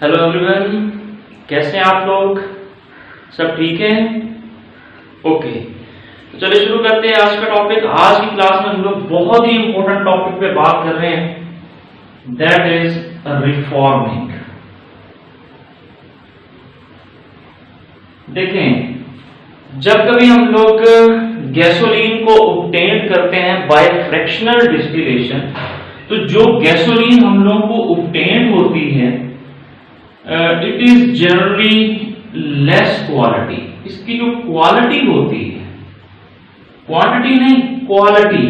Hello everyone, कैसे हैं आप लोग? सब ठीक है? ओके, तो चलिए शुरू करते हैं आज का टॉपिक। आज की क्लास में हम लोग बहुत ही इंपॉर्टेंट टॉपिक पे बात कर रहे हैं, दैट इज रिफॉर्मिंग। देखें, जब कभी हम लोग गैसोलीन को ऑब्टेन करते हैं बाय फ्रैक्शनल डिस्टिलेशन, तो जो गैसोलीन हम लोगों को ऑब्टेन होती है it is generally less quality. इसकी जो क्वालिटी होती है, क्वांटिटी नहीं क्वालिटी,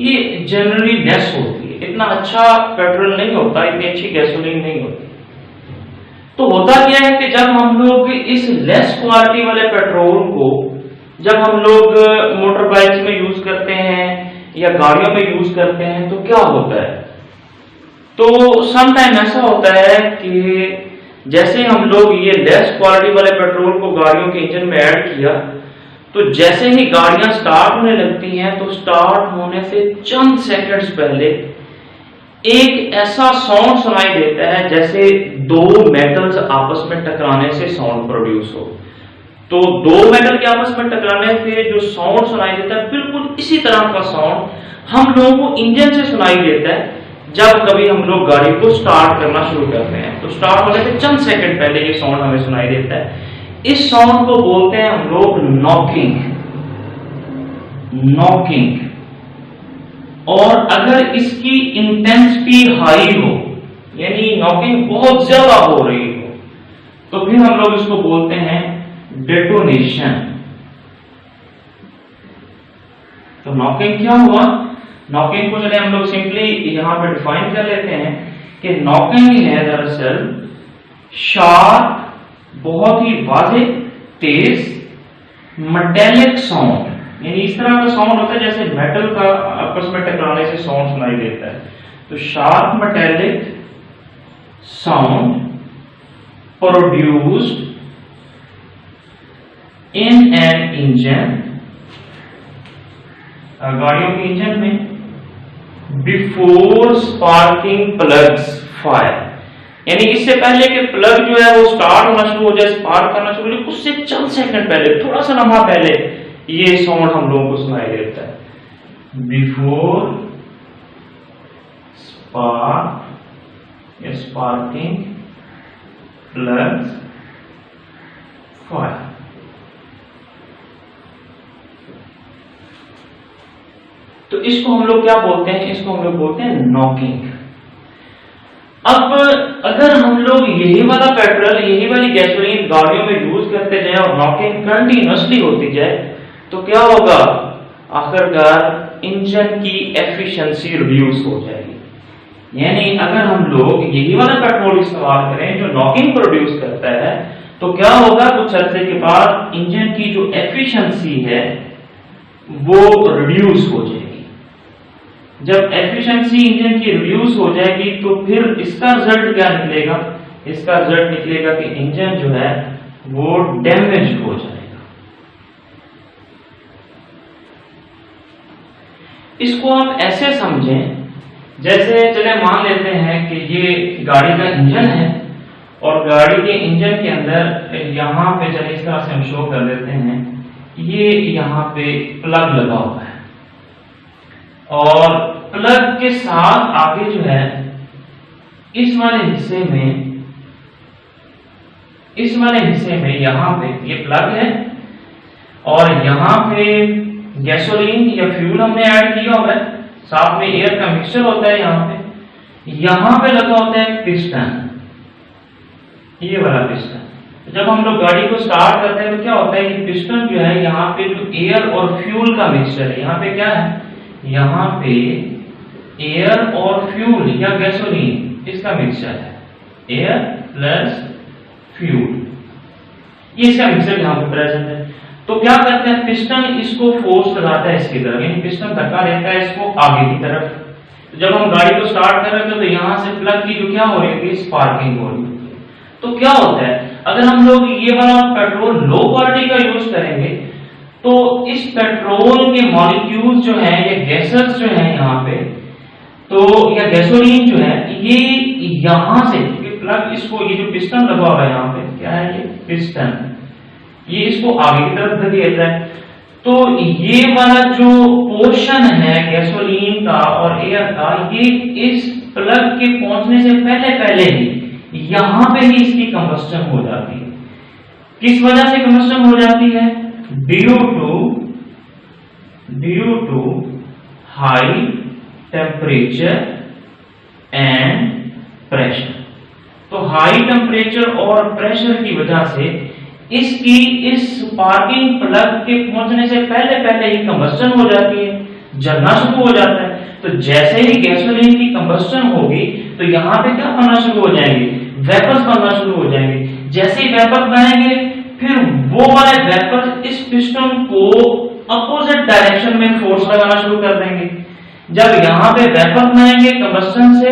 ये जनरली लेस होती है। इतना अच्छा पेट्रोल नहीं होता, इतनी अच्छी गैसोलीन नहीं होती। तो होता क्या है कि जब हम लोग इस लेस क्वालिटी वाले पेट्रोल को जब हम लोग मोटर बाइक्स में यूज करते हैं या गाड़ियों में यूज करते हैं, तो क्या होता है, तो सम टाइम ऐसा होता है कि जैसे हम लोग ये लेस क्वालिटी वाले पेट्रोल को गाड़ियों के इंजन में ऐड किया, तो जैसे ही गाड़ियां स्टार्ट होने लगती हैं, तो स्टार्ट होने से चंद सेकंड्स पहले एक ऐसा साउंड सुनाई देता है जैसे दो मेटल्स आपस में टकराने से साउंड प्रोड्यूस हो। तो दो मेटल के आपस में टकराने से जो साउंड सुनाई देता है, बिल्कुल इसी तरह का साउंड हम लोगों को इंजन से सुनाई देता है जब कभी हम लोग गाड़ी को स्टार्ट करना शुरू करते हैं। तो स्टार्ट होने से चंद सेकंड पहले ये साउंड हमें सुनाई देता है। इस साउंड को बोलते हैं हम लोग नॉकिंग। नॉकिंग। और अगर इसकी इंटेंसिटी हाई हो, यानी नॉकिंग बहुत ज्यादा हो रही हो, तो फिर हम लोग इसको बोलते हैं डेटोनेशन। तो नॉकिंग क्या हुआ? नॉकिंग को चले हम लोग सिंपली यहां पे डिफाइन कर लेते हैं कि नॉकिंग है दरअसल शार्प, बहुत ही वाज़ेह, तेज, मेटेलिक साउंड। यानी इस तरह का साउंड होता है जैसे मेटल का आपस में टकराने से साउंड सुनाई देता है। तो sharp metallic sound produced in an engine, गाड़ियों के इंजन में, बिफोर स्पार्किंग प्लग्स फायर। यानी इससे पहले कि प्लग जो है वो स्टार्ट होना शुरू हो जाए, स्पार्क करना शुरू हो जाए, उससे चंद सेकंड पहले, थोड़ा सा लम्हा पहले ये साउंड हम लोगों को सुनाई देता है, बिफोर स्पार्क या स्पार्किंग प्लग्स फायर। तो इसको हम लोग क्या बोलते हैं? इसको हम लोग बोलते हैं नॉकिंग। अब अगर हम लोग यही वाला पेट्रोल, यही वाली गैसोलीन गाड़ियों में यूज करते जाएं और नॉकिंग कंटिन्यूअसली होती जाए, तो क्या होगा? आखिरकार इंजन की एफिशिएंसी रिड्यूस हो जाएगी। यानी अगर हम लोग यही वाला पेट्रोल इस्तेमाल करें जो नॉकिंग प्रोड्यूस करता है, तो क्या होगा? कुछ अर्से के बाद इंजन की जो एफिशिएंसी है वो रिड्यूस हो जाएगी। जब एफिशिएंसी इंजन की रिड्यूस हो जाएगी, तो फिर इसका रिजल्ट क्या निकलेगा? इसका रिजल्ट निकलेगा कि इंजन जो है वो डैमेज हो जाएगा। इसको आप ऐसे समझें जैसे, चले मान लेते हैं कि ये गाड़ी का इंजन है और गाड़ी के इंजन के अंदर यहां पे, चले इस तरह से हम शो कर देते हैं, ये यहां पे प्लग लगा हुआ है और प्लग के साथ आगे जो है इस वाले हिस्से में यहां पे ये प्लग है और यहां पे गैसोलीन या फ्यूल हमने ऐड किया हुआ है, साथ में एयर का मिक्सचर होता है। यहां पे लगा होता है पिस्टन, ये वाला पिस्टन। जब हम लोग गाड़ी को स्टार्ट करते हैं तो क्या होता है कि पिस्टन जो है, यहाँ पे जो एयर और फ्यूल का मिक्सचर है, यहाँ पे क्या है? यहाँ पे एयर और फ्यूल या गैसोलीन, इसका मिक्सचर है, एयर प्लस फ्यूल, ये इसका मिक्सचर यहाँ पे प्रेजेंट है। तो क्या करते हैं? पिस्टन इसको फोर्स लगाता है इसकी तरफ, यानी पिस्टन धक्का देता है इसको आगे की तरफ। तो जब हम गाड़ी को स्टार्ट कर रहे थे, तो यहाँ से प्लग की जो क्या हो रही थी, स्पार्किंग हो रही थी। तो क्या होता है, अगर हम लोग ये वाला पेट्रोल लो क्वालिटी का यूज करेंगे, तो इस पेट्रोल के मॉलिक्यूल्स जो हैं या गैसेस जो हैं यहाँ पे, तो या गैसोलीन जो है, ये यहां से प्लग इसको, ये जो पिस्टन लगा हुआ है यहाँ पे, क्या है ये पिस्टन, ये इसको आगे की तरफ धकेलता है। तो ये वाला जो पोर्शन है गैसोलीन का और एयर का, ये इस प्लग के पहुंचने से पहले ही यहां पे ही इसकी कंबस्टन हो जाती है। किस वजह से कंबस्टन हो जाती है? Due to high temperature and pressure. तो हाई टेम्परेचर और प्रेशर की वजह से इसकी इस स्पार्किंग प्लग के पहुंचने से पहले ही कंबस्टन हो जाती है, जलना शुरू हो जाता है। तो जैसे ही गैसोलीन की कंबस्टन होगी तो यहाँ पे क्या बनना शुरू हो जाएंगे? वेपर्स बनना शुरू हो जाएंगे। जैसे ही वेपर्स बनेंगे फिर वो वाले वेपर्स इस पिस्टन को अपोजिट डायरेक्शन में फोर्स लगाना शुरू कर देंगे। जब यहाँ पे वेपर्स बनेंगे कंबस्टन से,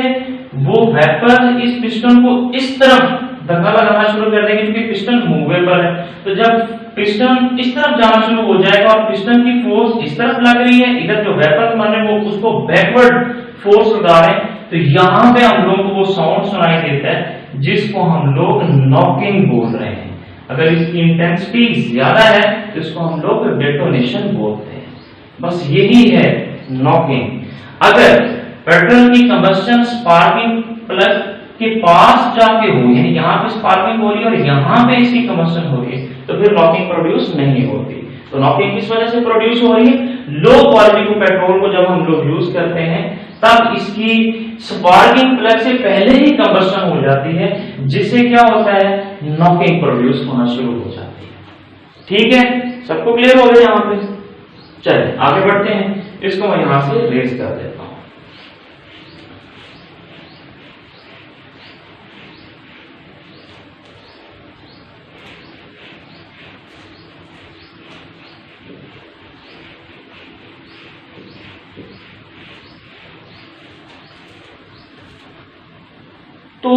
वो वेपर्स इस पिस्टन को इस तरफ धक्का लगाना शुरू कर देंगे क्योंकि पिस्टन मूवेबल है। तो जब पिस्टन इस तरफ जाना शुरू हो जाएगा और पिस्टन की फोर्स इस तरफ लग रही है, इधर जो वेपर माने वो उसको बैकवर्ड फोर्स लगा रहे हैं, तो यहाँ पे हम लोग को वो साउंड सुनाई देता है जिसको हम लोग नॉकिंग बोल रहे हैं। अगर इसकी इंटेंसिटी ज्यादा है तो इसको हम लोग डेटोनेशन बोलते हैं। बस यही है नॉकिंग। अगर पेट्रोल की कंबस्टन स्पार्किंग प्लग के पास जाके हो, यानी यहाँ पे स्पार्किंग हो रही है और यहाँ पे इसकी कंबस्टन हो रही है, तो फिर नॉकिंग प्रोड्यूस नहीं होती। तो नॉकिंग किस वजह से प्रोड्यूस हो रही है? लो क्वालिटी को पेट्रोल को जब हम लोग यूज करते हैं तब इसकी स्पार्किंग प्लग से पहले ही कंबस्टन हो जाती है, जिससे क्या होता है? नॉकिंग प्रोड्यूस होना शुरू हो जाती है। ठीक है, सबको क्लियर हो गया यहाँ पे? चलिए आगे बढ़ते हैं। इसको मैं यहां से रेज कर देता हूं। तो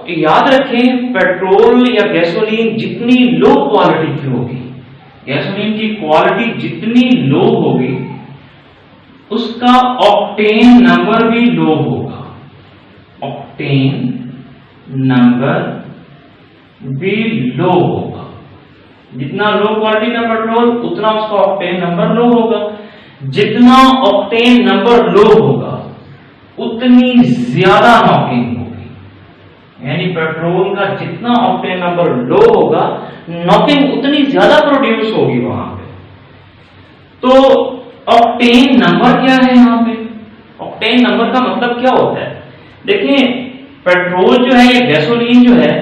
याद रखें, पेट्रोल या गैसोलीन जितनी लो क्वालिटी की होगी, गैसोलीन की क्वालिटी जितनी लो होगी, उसका ऑक्टेन नंबर भी लो होगा। ऑक्टेन नंबर भी लो होगा। जितना लो क्वालिटी का पेट्रोल उतना उसका ऑक्टेन नंबर लो होगा। जितना ऑक्टेन नंबर लो होगा उतनी ज्यादा नॉकिंग होगी। यानी पेट्रोल का जितना ऑक्टेन नंबर लो होगा, नॉकिंग उतनी ज्यादा प्रोड्यूस होगी वहां पे। तो ऑक्टेन नंबर क्या है यहाँ पे? ऑक्टेन नंबर का मतलब क्या होता है? देखिए, पेट्रोल जो है या गैसोलीन जो है,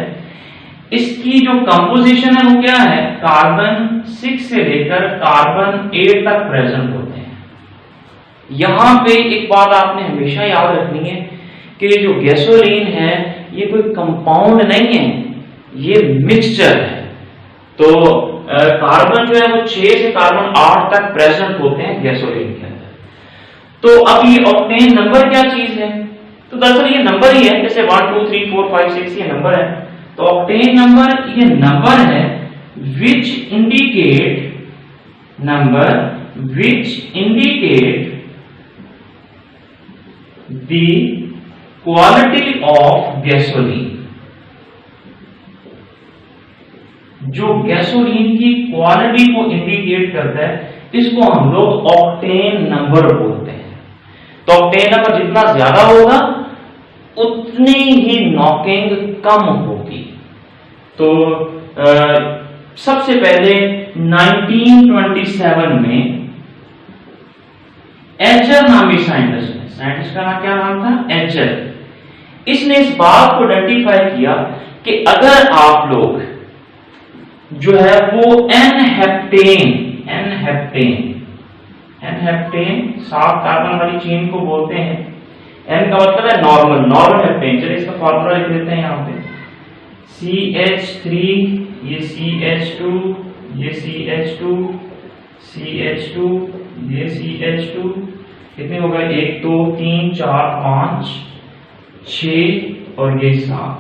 इसकी जो कंपोजिशन है वो क्या है? कार्बन 6 से लेकर कार्बन 8 तक प्रेजेंट होते हैं। यहां पे एक बात आपने हमेशा याद रखनी है कि जो गैसोलीन है ये कोई कंपाउंड नहीं है, ये मिक्सचर है। तो कार्बन जो है वो 6 से कार्बन 8 तक प्रेजेंट होते हैं गैसोलीन के अंदर। तो अब ये ऑक्टेन नंबर क्या चीज है? तो दरअसल ये नंबर ही है, जैसे 1 2 3 4 5 6 ये नंबर है। तो ऑक्टेन नंबर ये नंबर है which indicate the quality of gasoline. जो गैसोलीन की क्वालिटी को इंडिकेट करता है, इसको हम लोग ऑक्टेन नंबर बोलते हैं। तो ऑक्टेन नंबर जितना ज्यादा होगा उतनी ही नॉकिंग कम होगी। तो सबसे पहले 1927 में एचर नामी साइंटिस्ट का नाम क्या नाम था? एचर। इसने इस बात को आइडेंटिफाई किया कि अगर आप लोग जो है वो एन-हेप्टेन 7 कार्बन वाली चेन को बोलते हैं। एन का मतलब है नॉर्मल हेप्टेन। चलिए इसका फॉर्मूला लिख देते हैं यहाँ पे। CH3, ये CH2, ये CH2, CH2, ये CH2, कितने हो गए? 1 2 3 4 5 6 और ये 7।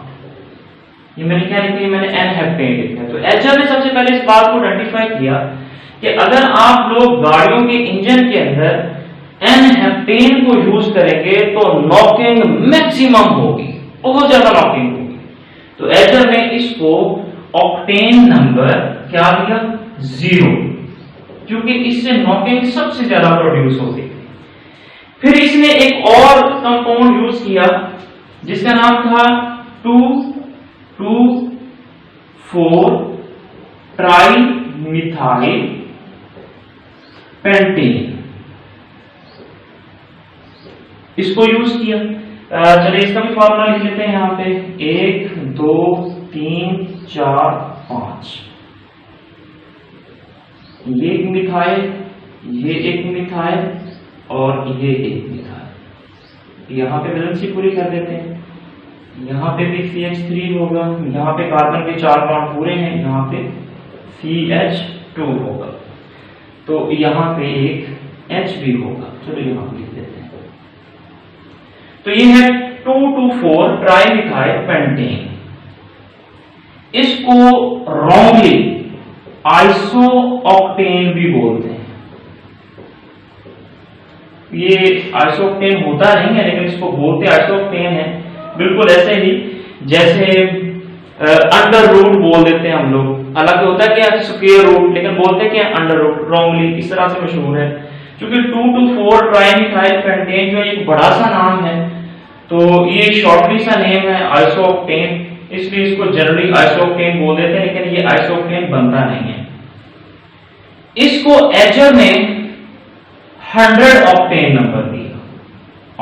ये मैंने क्या लिखा है? मैंने एन-हेप्टेन लिखा है। तो एचर ने सबसे पहले इस बात को आइडेंटिफाई किया कि अगर आप लोग गाड़ियों के इंजन के अंदर एन-हेप्टेन को यूज करेंगे तो नॉकिंग मैक्सिमम होगी, बहुत ज्यादा नॉकिंग होगी। तो एजर ने इसको ऑक्टेन नंबर क्या दिया 0, क्योंकि इससे नॉकिंग सबसे ज्यादा प्रोड्यूस होती है। फिर इसने एक और कंपाउंड यूज किया जिसका नाम था 2,2,4 ट्राई मिथाइल पेंटेन, इसको यूज किया। चलिए इसका भी फॉर्मूला लिख लेते हैं यहां पे 1 2 3 4 5। ये एक मिथाइल, ये एक मिथाइल और ये एक मिथाइल, यहां पे वैलेंसी पूरी कर देते हैं। यहां पे भी CH3 होगा, यहां पे कार्बन के 4 बॉन्ड पूरे हैं, यहां पे CH2 होगा, तो यहां पे एक H भी होगा। चलो यहां लिख देते हैं। तो ये है 2,2,4 ट्राईमिथाइल पेंटेन। इसको रॉन्गली आइसोऑक्टेन भी बोलते हैं। ये आइसोऑक्टेन होता नहीं है, लेकिन इसको बोलते आइसोऑक्टेन है। बिल्कुल ऐसे ही जैसे अंडर रूट बोल देते हैं हम लोग, हालांकि होता है क्या स्क्वायर रूट, लेकिन बोलते हैं क्या अंडर रूट, रॉन्गली इस तरह से मशहूर है। क्योंकि 2,2,4 ट्राईमिथाइल पेंटेन जो एक बड़ा सा नाम है, तो ये शॉर्टली सा नेम है आइसोऑक्टेन, इसलिए इसको जनरली आइसोऑक्टेन बोल देते हैं, लेकिन ये आइसोऑक्टेन बनता नहीं है। इसको एजर ने 100 ऑक्टेन नंबर दिया।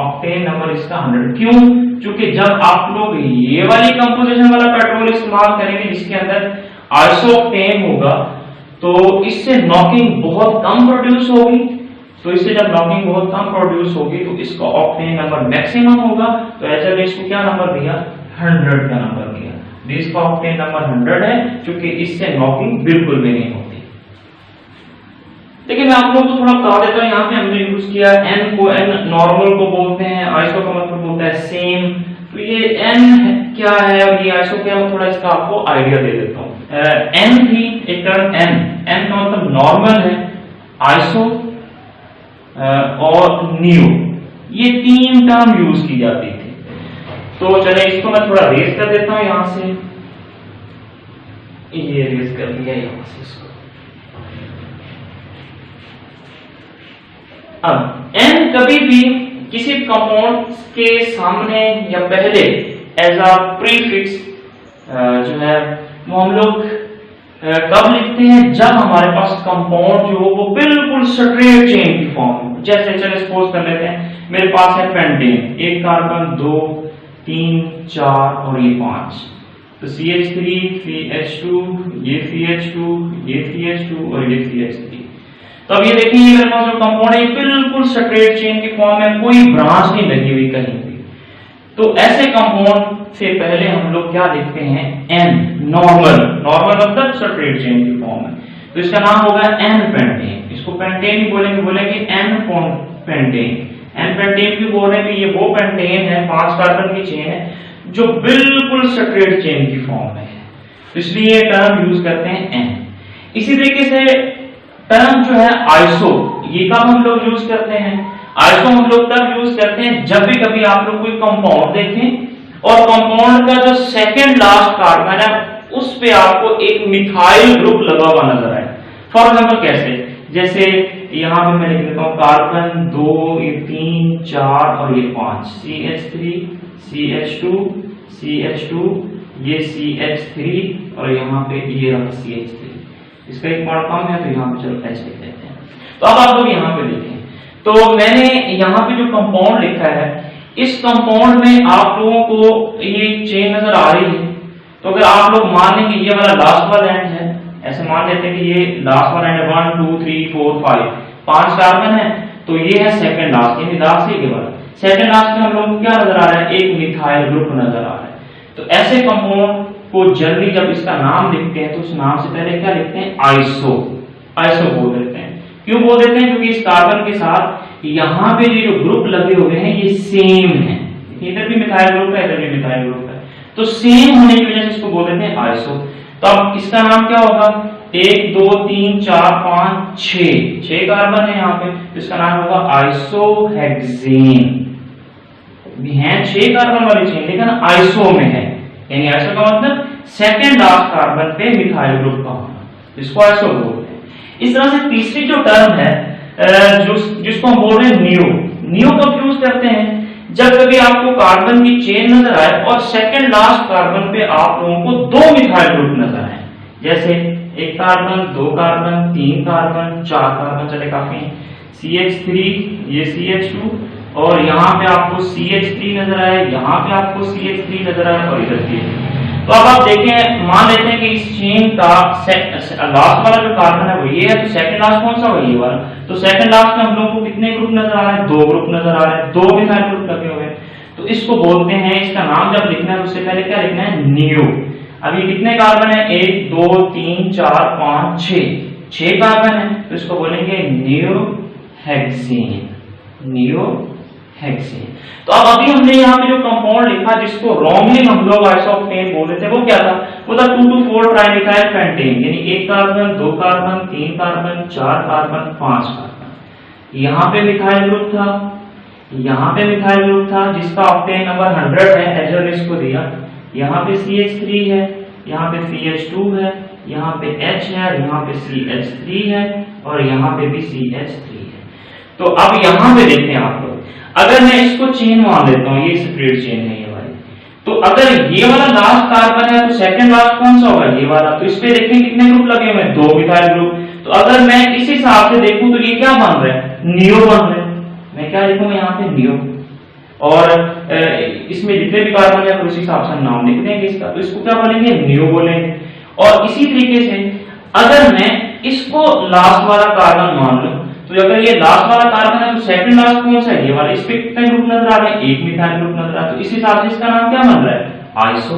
ऑक्टेन नंबर इसका 100 क्यों? क्योंकि जब आप लोग ये वाली कंपोजिशन वाला पेट्रोल इस्तेमाल करेंगे जिसके अंदर आइसोऑक्टेन होगा, तो इससे नॉकिंग बहुत कम प्रोड्यूस होगी। तो इससे जब नॉकिंग बहुत कम प्रोड्यूस होगी तो इसका ऑक्टेन नंबर मैक्सिमम होगा। तो एजर ने इसको क्या नंबर दिया 100 का नंबर दिया। इसका ऑक्टेन नंबर 100 है, क्योंकि इससे नॉकिंग बिल्कुल भी नहीं होती। लेकिन मैं आप लोगों को थोड़ा बता देता हूं, यहाँ पे हमने यूज किया N को, N नॉर्मल को बोलते हैं, आइसो का मतलब होता है सेम। तो ये N क्या है और ये आइसो क्या है, थोड़ा इसका आपको आइडिया दे देता हूँ। N थी एक टर्म N का मतलब नॉर्मल है, आइसो और न्यू, ये 3 टर्म यूज की जाती थी। तो चले इसको मैं थोड़ा रेज कर देता हूं यहां से, ये रेज कर दिया यहां से इसको। अब N कभी भी किसी कंपाउंड के सामने या पहले एज अ प्रीफिक्स जो है वो हम लोग कब लिखते हैं, जब हमारे पास कंपाउंड जो हो वो बिल्कुल स्ट्रेट चेन की फॉर्म हो। जैसे चलिए सपोज कर लेते हैं मेरे पास है पेंटेन, एक कार्बन 2 3 4 और ये 5, तो CH3 CH2 ये CH2 ये CH2 और ये CH3। तो अब ये देखिए मेरे पास जो कंपाउंड है बिल्कुल स्ट्रेट चेन की फॉर्म में, कोई ब्रांच नहीं लगी हुई कहीं भी। तो ऐसे कंपाउंड से पहले हम लोग क्या लिखते हैं N, नॉर्मल मतलब स्ट्रेट चेन की फॉर्म है, तो इसका नाम होगा N पेंटेन। इसको पेंटेन ही बोलेंगे N पेंटेन। N पेंटेन भी बोल रहे हैं कि ये वो पेंटेन है, 5 कार्बन की चेन है जो बिल्कुल स्ट्रेट चेन की फॉर्म में है, इसलिए टर्म यूज करते हैं N। इसी तरीके से टर्म जो है आइसो, ये कब हम लोग यूज करते हैं, आइसो हम लोग तब यूज करते हैं जब भी कभी आप लोग कोई कंपाउंड देखें और कंपाउंड का जो सेकंड लास्ट कार्बन है उस पे आपको एक मिथाइल ग्रुप लगा हुआ नजर आए। फॉर एग्जांपल कैसे, जैसे यहां पे मैं लिख देता हूं कार्बन 2 ये 3 4 और ये 5, CH3 CH2 CH2 ये CH3 और यहाँ पे ये रहा CH3, इसका एक पार्ट कम है तो यहाँ पे चलो H लिख देते हैं। तो अब आप लोग यहाँ पे देखें, तो मैंने यहाँ पे जो कंपाउंड लिखा है इस कंपाउंड में आप लोगों को ये चेन नजर आ रही है। तो अगर आप लोग मान लें कि ये वाला लास्ट वाला एंड है, ऐसे मान लेते हैं कि ये लास्ट वाला एंड 1 2 3 4 5 कार्बन है, तो ये है सेकंड लास्ट, यानी लास्ट ही के बाद सेकंड लास्ट में हम लोग क्या नजर आ रहा है, एक मिथाइल ग्रुप नजर आ रहा है। तो ऐसे कंपाउंड को जनरली जब इसका नाम लिखते हैं तो उस नाम से पहले क्या लिखते हैं आइसो बोल देते हैं। क्यों बोल देते हैं, क्योंकि इस कार्बन के साथ यहाँ पे जो ग्रुप लगे हुए हैं ये सेम है, इधर भी मिथाइल ग्रुप है इधर भी मिथाइल ग्रुप है, तो सेम होने की वजह से इसको बोल देते हैं आइसो। तो अब इसका नाम क्या होगा, 1 2 3 4 5 6 कार्बन है यहाँ पे, तो इसका नाम होगा आइसोहेक्सेन। भी है 6 कार्बन वाली चेन लेकिन आइसो में है, यानी आइसो का मतलब सेकंड लास्ट कार्बन पे मिथाइल ग्रुप का होना, इसको आइसो बोलते हैं। इस तरह से तीसरी जो टर्म है जिसको हम बोल रहे हैं नियो, नियो कब यूज करते हैं, जब कभी आपको कार्बन की चेन नजर आए और सेकंड लास्ट कार्बन पे आप लोगों को दो मिथाइल ग्रुप नजर आए, जैसे एक कार्बन, दो कार्बन, तीन कार्बन, चार कार्बन, चले काफी हैं, CH3, ये CH2 और यहाँ पे आपको CH3 नजर आए, यहाँ पे आपको CH3 नजर आए और इधर भी। तो अब आप देखें, मान लेते हैं कि इस चेन का लास्ट वाला जो कार्बन है वो ये है, तो सेकंड लास्ट कौन सा है, ये वाला। तो सेकंड लास्ट में हम लोग को कितने ग्रुप नजर आ रहे हैं, दो ग्रुप नजर आ रहे हैं, दो मिथाइल ग्रुप लगे हुए। तो इसको बोलते हैं, इसका नाम जब लिखना है उससे पहले क्या लिखना है, नियो। अब ये कितने कार्बन है, 1 2 3 4 5 6 कार्बन है, तो इसको बोलेंगे नियो हेक्सेन, नियो हेक्सेन। तो अब अभी हमने यहाँ पे जो कंपाउंड लिखा जिसको रॉन्गली हम लोग आइसोप्टेन बोल रहे थे, वो क्या था, वो था 2,2,4 ट्राइमिथाइल पेंटेन, यानी एक कार्बन, दो कार्बन, तीन कार्बन, चार कार्बन, पांच कार्बन। यहाँ पे मिथाइल ग्रुप था, यहाँ पे मिथाइल ग्रुप था जिसका ऑक्टेन नंबर 100 है, एजर ने इसको दिया। यहाँ पे CH3 है, यहाँ पे CH2 है, यहाँ पे H है, यहाँ पे CH3 है और यहाँ पे भी CH3 है। तो अब यहाँ पे देखें आप लोग, अगर मैं इसको चेन मान लेता हूँ, ये स्प्लिट चेन है ये वाली, तो अगर ये वाला लास्ट कार्बन है तो सेकंड लास्ट कौन सा होगा, ये वाला। तो इस पे देखें कितने ग्रुप लगे हुए हैं, दो मिथाइल ग्रुप। तो अगर मैं इस हिसाब से देखूं तो ये क्या बन रहा है, नियो बन रहा है। मैं क्या लिखूंगा यहाँ पे, नियो, और इसमें जितने भी कार्बन है उसी हिसाब से नाम लिख देंगे इसका, तो इसको क्या बोलेंगे, नियो बोलेंगे। और इसी तरीके से अगर मैं इसको लास्ट वाला कार्बन मान लूं, तो अगर ये लास्ट वाला कार्बन है तो सेकंड लास्ट कौन सा है, ये वाला। इस पे कितने ग्रुप नजर आ रहे हैं, एक मिथाइल ग्रुप नजर आ रहा है, तो इस हिसाब से इसका नाम क्या बन रहा है, आइसो।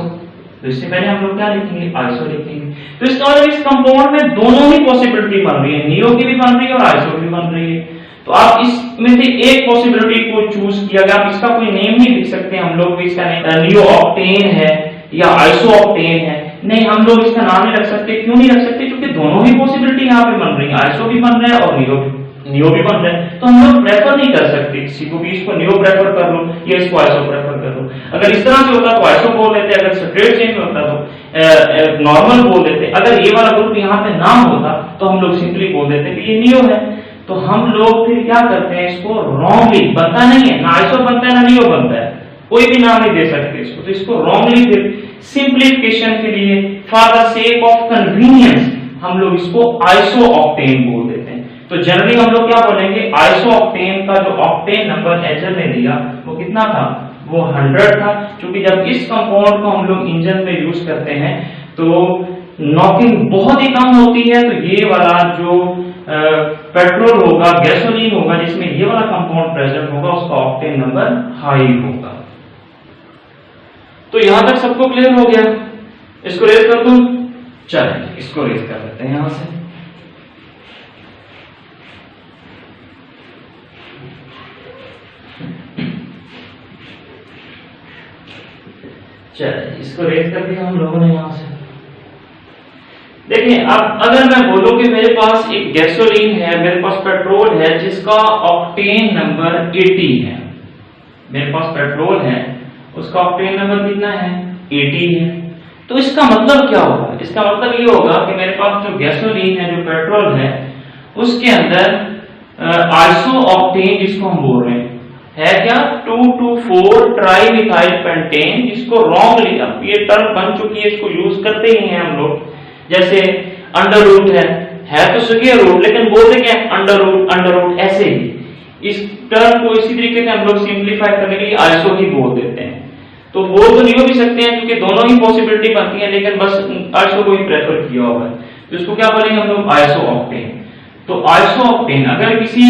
तो इससे पहले हम लोग क्या लिखेंगे, आइसो लिखेंगे। तो इसका मतलब इस कंपाउंड में दोनों ही पॉसिबिलिटी बन रही है, नियो की भी बन रही है और आइसो की भी बन रही है। तो आप इसमें से एक पॉसिबिलिटी को चूज किया गया, आप इसका कोई नेम नहीं लिख सकते, हम लोग भी इसका नियो ऑक्टेन है या आइसो ऑक्टेन है, नहीं, हम लोग इसका नाम नहीं रख सकते। क्यों नहीं रख सकते, क्योंकि दोनों ही पॉसिबिलिटी यहाँ पे बन रही है, आइसो भी बन रहा है और नियो भी बन रहा है। तो हम लोग प्रेफर नहीं कर सकते किसी को भी, इसको नियो प्रेफर कर लो या इसको आइसो प्रेफर कर लो। अगर इस तरह से होता तो आइसो बोल देते, अगर सेपरेट चेन में होता तो नॉर्मल बोल देते। अगर ये वाला ग्रुप यहाँ पे नाम होता तो हम लोग सिंपली बोल देते कि ये नियो है। तो हम लोग फिर क्या करते हैं, इसको रॉन्गली, बनता नहीं है, ना आइसो बनता है ना नियो बनता है, कोई भी नाम नहीं दे सकते इसको। तो इसको रॉन्गली फिर सिंप्लीफिकेशन के लिए, for the sake of convenience, हम लोग इसको आइसो ऑक्टेन बोल देते हैं। तो जनरली हम लोग क्या बोलेंगे, आइसो ऑक्टेन का जो ऑक्टेन नंबर एचएल ने दिया वो कितना था, वो 100 था। क्योंकि जब इस कंपाउंड को हम लोग इंजन में यूज करते हैं तो नॉकिंग बहुत ही कम होती है, तो ये वाला जो पेट्रोल होगा, गैसोलीन होगा जिसमें ये वाला कंपाउंड प्रेजेंट होगा, उसका ऑक्टेन नंबर हाई होगा। तो यहां तक सबको क्लियर हो गया, इसको रेज कर दूं, चलिए इसको रेज कर लेते हैं यहां से। चलिए इसको रेज कर दिया हम लोगों ने यहां से। देखिए अब अगर मैं बोलूं कि मेरे पास एक गैसोलीन है, मेरे पास पेट्रोल है जिसका ऑक्टेन नंबर 80 है, मेरे पास पेट्रोल है उसका ऑक्टेन नंबर कितना है, 80 है। तो इसका मतलब क्या होगा, इसका मतलब ये होगा कि मेरे पास जो गैसोलीन है, जो पेट्रोल है, उसके अंदर आइसो ऑक्टेन जिसको हम बोल रहे हैं है क्या, 2,2,4 ट्राइमिथाइल पेंटेन, जिसको रॉन्गली, अब ये टर्म बन चुकी है, इसको यूज करते ही हैं हम लोग। जैसे अंडर रूट है तो स्क्वायर रूट, लेकिन बोलते क्या है, अंडर रूट ऐसे ही। इस टर्म को इसी तरीके से हम लोग सिंप्लीफाई करने के लिए आइसो ही बोल देते हैं। तो बोल तो नहीं हो भी सकते हैं क्योंकि दोनों ही पॉसिबिलिटी बनती है, लेकिन बस आइसो को ही प्रेफर किया होगा। तो इसको क्या बोलेंगे हम लोग, आइसो ऑक्टेन। तो आइसो ऑक्टेन, अगर किसी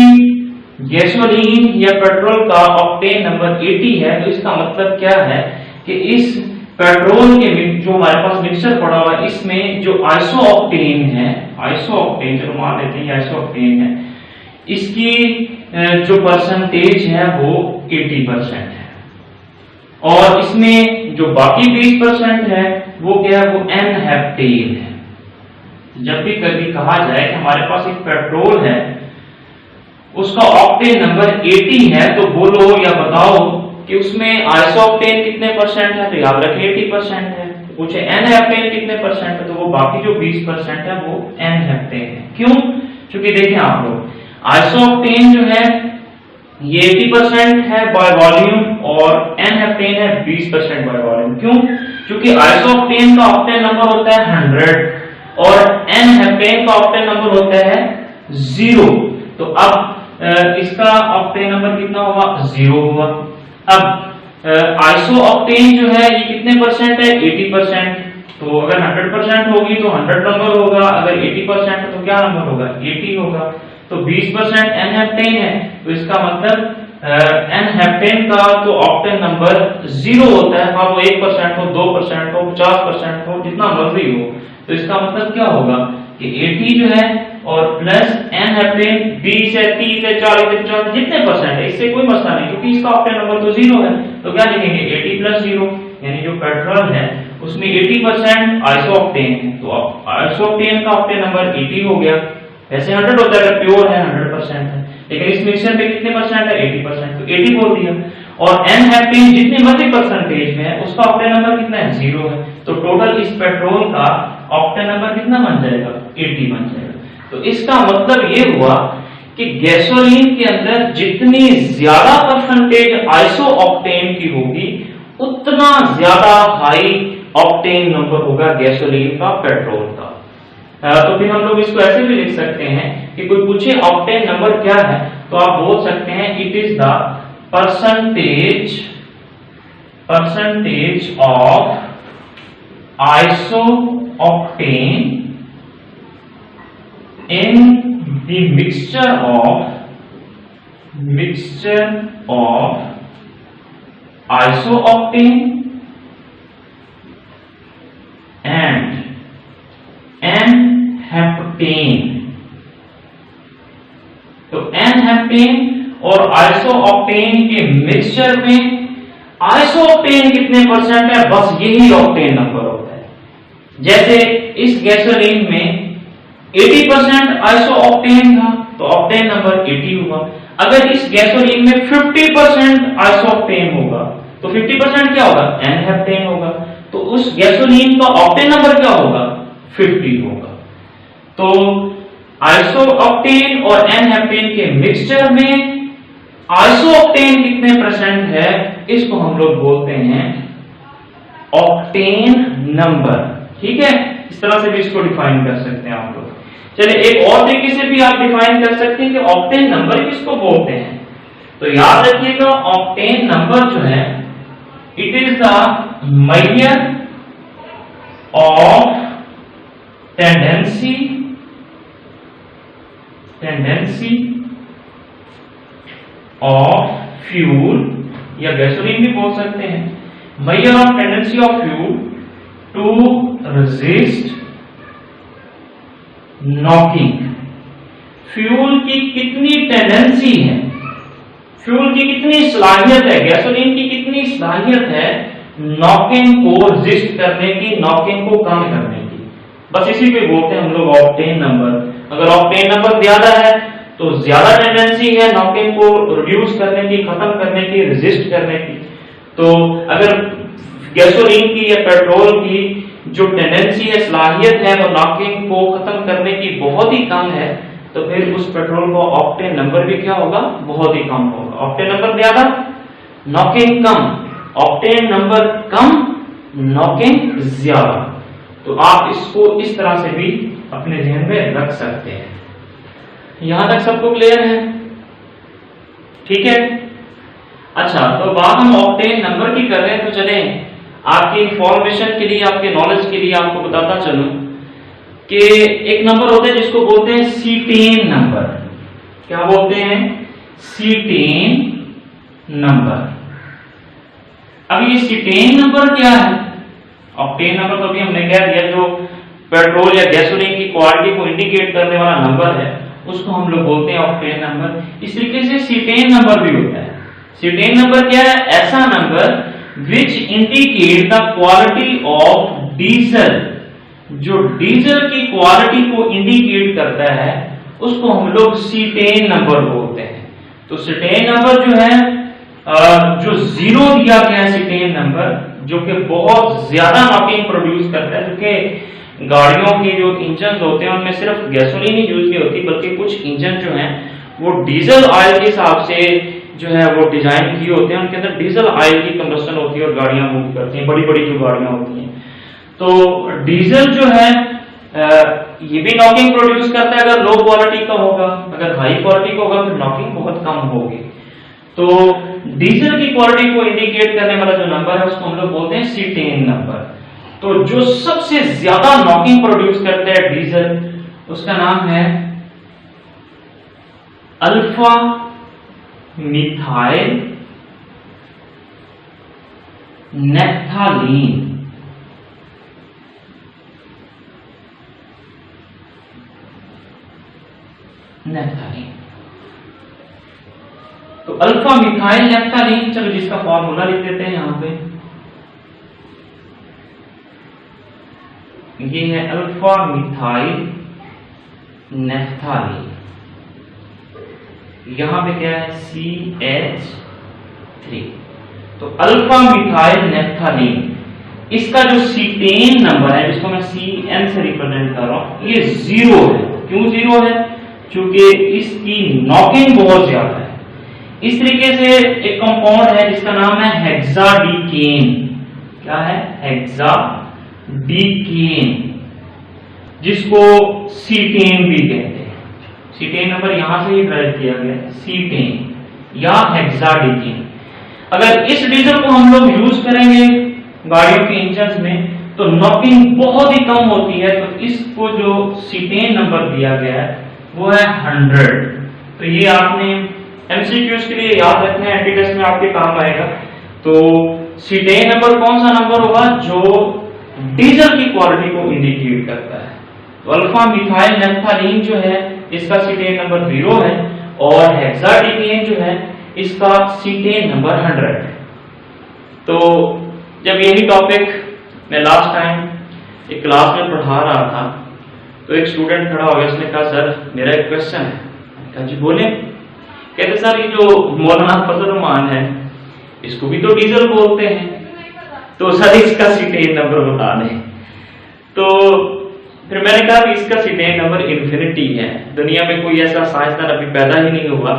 गैसोलीन या पेट्रोल का ऑक्टेन नंबर 80 है तो इसका मतलब क्या है कि इस पेट्रोल के जो हमारे पास मिक्सचर पड़ा हुआ है, इसमें जो आइसो ऑक्टेन है, आइसो ऑक्टेन चलो मान लेते हैं आइसो ऑक्टेन है, इसकी जो परसेंटेज है वो 80% है, और इसमें जो बाकी 20% है वो क्या है, वो एन हेप्टेन है। जब भी कभी कहा जाए कि हमारे पास एक पेट्रोल है उसका ऑक्टेन नंबर 80 है, तो बोलो या बताओ कि उसमें आइसोऑक्टेन कितने परसेंट है, तो याद रखिए 80% है। पूछे n हेप्टेन कितने परसेंट है, तो वो बाकी जो 20% है वो n हेप्टेन है। क्यों? क्योंकि देखिए आप लोग, आइसोऑक्टेन जो है ये 80% है बाय वॉल्यूम और n हेप्टेन है 20% बाय वॉल्यूम। क्यों? क्योंकि आइसोऑक्टेन का ऑक्टेन नंबर होता है 100 और n हेप्टेन का ऑक्टेन नंबर होता है 0। तो अब इसका ऑक्टेन नंबर कितना होगा? 0 हुआ। अब आइसोऑक्टेन जो है ये कितने परसेंट है? 80%। तो अगर 100% होगी तो 100 नंबर होगा, अगर 80% है तो क्या नंबर होगा? 80 होगा। तो 20% n हेप्टेन है, तो इसका मतलब n हेप्टेन का तो ऑक्टेन नंबर 0 होता है, वो 1% हो, 2% हो, 50% हो, जितना मर्जी हो। तो इसका मतलब क्या होगा कि 80 जो है और प्लस n हेप्टेन 20 है, 30 है, 40 है, 50 जितने परसेंट है, इससे कोई मसला नहीं, क्योंकि इसका ऑक्टेन नंबर तो 0 है। तो क्या लिखेंगे? 80 प्लस 0, यानी जो पेट्रोल है उसमें 80% आइसोऑक्टेन है, तो आइसोऑक्टेन का ऑक्टेन नंबर 80 हो गया। वैसे 100 होता है अगर प्योर है, 100% है, लेकिन इस मिक्सचर में कितने परसेंट है? 80%, तो 80 बोल दिया। और n हेप्टेन जितने मर्जी परसेंटेज में है उसका ऑक्टेन नंबर कितना है? 0 है। तो टोटल इस पेट्रोल का ऑक्टेन नंबर कितना बन जाएगा? 80 बन जाएगा। तो इसका मतलब ये हुआ कि गैसोलीन के अंदर जितनी ज्यादा परसेंटेज आइसोऑक्टेन की होगी उतना ज्यादा हाई ऑक्टेन नंबर होगा गैसोलीन का, पेट्रोल का। तो फिर हम लोग इसको ऐसे भी लिख सकते हैं कि कोई पूछे ऑक्टेन नंबर क्या है, तो आप बोल सकते हैं it is the percentage of isooctane in the mixture of isooctane and n-heptane। तो n-heptane और आइसोऑक्टेन के मिक्सचर में आइसोऑक्टेन कितने परसेंट है, बस यही ऑक्टेन नंबर होता है। जैसे इस गैसोलीन में 80% आइसोऑक्टेन था तो ऑक्टेन नंबर 80 हुआ। अगर इस गैसोलीन में 50% आइसोऑक्टेन होगा तो 50% क्या होगा? n हेप्टेन होगा। तो उस गैसोलीन का ऑक्टेन नंबर क्या होगा? 50 होगा। तो आइसोऑक्टेन और n हेप्टेन के मिक्सचर में आइसोऑक्टेन कितने परसेंट है, इसको हम लोग बोलते हैं ऑक्टेन नंबर। ठीक है, इस तरह से भी इसको डिफाइन कर सकते हैं आप लोग। चलिए एक और तरीके से भी आप डिफाइन कर सकते हैं कि ऑक्टेन नंबर किसको बोलते हैं। तो याद रखिएगा, ऑक्टेन नंबर जो है it is the measure of tendency of fuel, या गैसोलीन भी बोल सकते हैं, measure of tendency of fuel to resist knocking. Fuel की कितनी टेंडेंसी है, फ्यूल की कितनी सलाहियत है, गैसोलीन की कितनी सलाहियत है नॉकिंग को रेजिस्ट करने की, नॉकिंग को कम करने की, बस इसी पे बोलते हैं हम लोग ऑक्टेन नंबर। अगर ऑक्टेन नंबर ज्यादा है तो ज्यादा टेंडेंसी है नॉकिंग को रिड्यूस करने की, खत्म करने की, रेजिस्ट करने की। तो अगर गैसोलीन की या पेट्रोल की जो टेंडेंसी है, सलाहियत है, वो नॉकिंग को खत्म करने की बहुत ही कम है, तो फिर उस पेट्रोल का ऑक्टेन नंबर भी क्या होगा? बहुत ही कम होगा। ऑक्टेन नंबर ज्यादा, नॉकिंग कम, ऑक्टेन नंबर कम, नॉकिंग ज्यादा। तो आप इसको इस तरह से भी अपने ध्यान में रख सकते हैं। यहां तक सबको क्लियर है? ठीक है। अच्छा, तो बात हम ऑक्टेन नंबर की कर रहे हैं, तो चले आपकी इंफॉर्मेशन के लिए, आपके नॉलेज के लिए आपको बताता चलूं कि एक नंबर होता है जिसको बोलते हैं सीटेन नंबर। क्या बोलते हैं? Cetane number. अब ये सीटेन नंबर क्या है? ऑक्टेन नंबर तो अभी हमने कह दिया, जो पेट्रोल या गैसोलीन की क्वालिटी को इंडिकेट करने वाला नंबर है उसको हम लोग बोलते हैं ऑक्टेन नंबर। इस तरीके से सीटेन नंबर भी होता है। सीटेन नंबर क्या है? ऐसा number which indicate the quality of diesel, जो डीजल की क्वालिटी को इंडिकेट करता है उसको हम लोग सीटेन नंबर बोलते हैं। तो सीटेन नंबर जो है, जो 0 दिया गया है सीटेन नंबर, जो कि बहुत ज्यादा नॉकिंग प्रोड्यूस करता है, जो कि गाड़ियों के जो इंजन होते हैं उनमें सिर्फ गैसोलीन ही यूज नहीं होती, बल्कि कुछ इंजन जो हैं वो डीजल ऑयल के हिसाब से जो है वो डिजाइन किए होते हैं, उनके अंदर डीजल ऑयल की कंबस्टन होती है और गाड़ियां मूव करती हैं, बड़ी बड़ी जो गाड़ियां होती हैं। तो डीजल जो है ये भी नॉकिंग प्रोड्यूस करता है अगर लो क्वालिटी का होगा, अगर हाई क्वालिटी का होगा फिर नॉकिंग बहुत कम होगी। तो डीजल की क्वालिटी को इंडिकेट करने वाला जो नंबर है उसको हम लोग बोलते हैं सीटेन नंबर। तो जो सबसे ज्यादा नॉकिंग प्रोड्यूस करता है डीजल, उसका नाम है अल्फा मिथाइल नेफ्थालीन। नेफ्थालीन तो अल्फा मिथाइल नेफ्थालीन, चलो जिसका फॉर्मूला लिख देते हैं यहां पे, ये है अल्फा मिथाइल नेफ्थालीन। यहां पे क्या है CH3। तो अल्फा मिथाइल नेफ्थालीन, इसका जो सीटेन नंबर है जिसको मैं CN से रिप्रेजेंट कर रहा हूं, ये 0 है। क्यों 0 है? क्योंकि इसकी नॉकिंग बहुत ज्यादा है। इस तरीके से एक कंपाउंड है जिसका नाम है हेक्साडीकेन। क्या है? हेक्साडीकेन, जिसको सीटेन भी कहते हैं। सीटेन नंबर यहां से ही ड्राइव किया गया, सीटेन या हेक्साडीकेन। अगर इस डीजल को हम लोग यूज करेंगे गाड़ियों के इंजन में तो नॉकिंग बहुत ही कम होती है। तो इसको जो सीटेन नंबर दिया गया है वो है 100। तो ये आपने एमसीक्यूज के लिए याद रखना है, एंटी टेस्ट में आपके काम आएगा। तो सीटेन नंबर कौन सा नंबर होगा? जो डीजल की क्वालिटी को इंडिकेट करता है। तो अल्फा मिथाइल नेफ्थालीन जो है इसका सीटेन नंबर 0 है और हेक्साडीकेन जो है इसका सीटेन नंबर 100 है। तो जब यही टॉपिक मैं लास्ट टाइम एक क्लास में पढ़ा रहा था तो एक स्टूडेंट खड़ा हो गया, उसने कहा सर मेरा एक क्वेश्चन है। मैंने कहा जी बोले। कहते सर ये जो मौलाना फजल रहमान है इसको भी तो डीजल बोलते हैं, तो सर इसका सीटेन नंबर बता दें। तो फिर मैंने कहा कि इसका सीटेन नंबर इन्फिनिटी है। दुनिया में कोई ऐसा साइंसदान अभी पैदा ही नहीं हुआ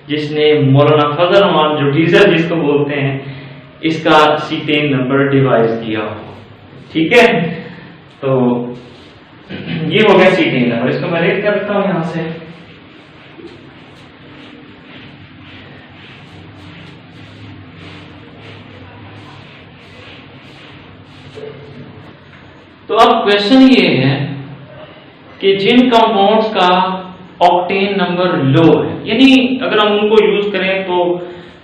जिसने मौलाना फजल रहमान जो डीजल जिसको बोलते हैं इसका सीटेन नंबर डिवाइस किया हो। ठीक है, तो ये हो गया सीटेन नंबर। इसको मैं रेट करता हूं यहां से। तो अब क्वेश्चन ये है कि जिन कंपाउंड्स का ऑक्टेन नंबर लो है, यानी अगर हम उनको यूज करें तो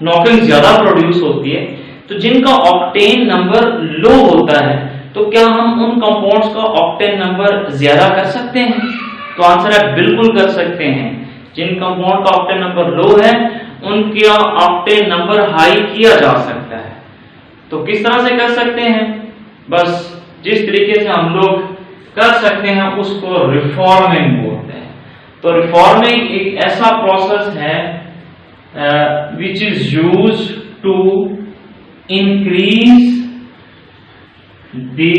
नॉकिंग ज्यादा प्रोड्यूस होती है, तो जिनका ऑक्टेन नंबर लो होता है तो क्या हम उन कंपाउंड्स का ऑक्टेन नंबर ज्यादा कर सकते हैं? तो आंसर है बिल्कुल कर सकते हैं। जिन कंपाउंड का ऑक्टेन नंबर लो है उनका ऑक्टेन नंबर हाई किया जा सकता है। तो किस तरह से कर सकते हैं? बस जिस तरीके से हम लोग कर सकते हैं उसको रिफॉर्मिंग बोलते हैं। तो रिफॉर्मिंग एक ऐसा प्रोसेस है which is used to increase the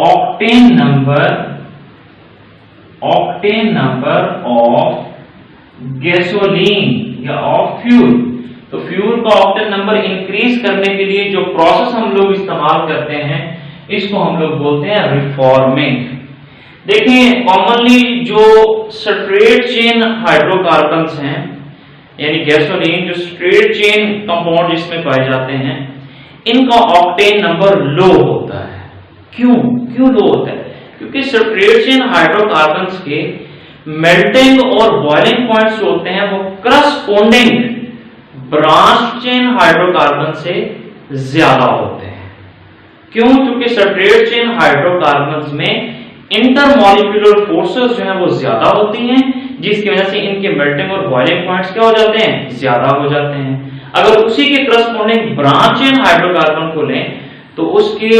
octane number of gasoline या of fuel। तो फ्यूल का ऑक्टेन नंबर इंक्रीज करने के लिए जो प्रोसेस हम लोग इस्तेमाल करते हैं इसको हम लोग बोलते हैं रिफॉर्मिंग। देखिए कॉमनली जो स्ट्रेट चेन हाइड्रोकार्बन्स हैं यानी गैसोलीन, जो स्ट्रेट चेन कंपाउंड जिसमें पाए जाते हैं, इनका ऑक्टेन नंबर लो होता है। क्यों लो होता है? क्योंकि स्ट्रेट चेन हाइड्रोकार्बन्स के मेल्टिंग और बॉइलिंग पॉइंट्स जो होते हैं वो करस्पॉन्डिंग ब्रांच चेन हाइड्रोकार्बन से ज्यादा होते हैं। क्यों? क्योंकि स्ट्रेट चेन हाइड्रोकार्बन्स में इंटरमॉलिक्यूलर फोर्सेस जो है वो ज्यादा होती हैं, जिसकी वजह से इनके मेल्टिंग और बॉइलिंग पॉइंट्स क्या हो जाते हैं? ज्यादा हो जाते हैं। अगर उसी के करस्पॉन्डिंग ब्रांच चेन हाइड्रोकार्बन को लें तो उसके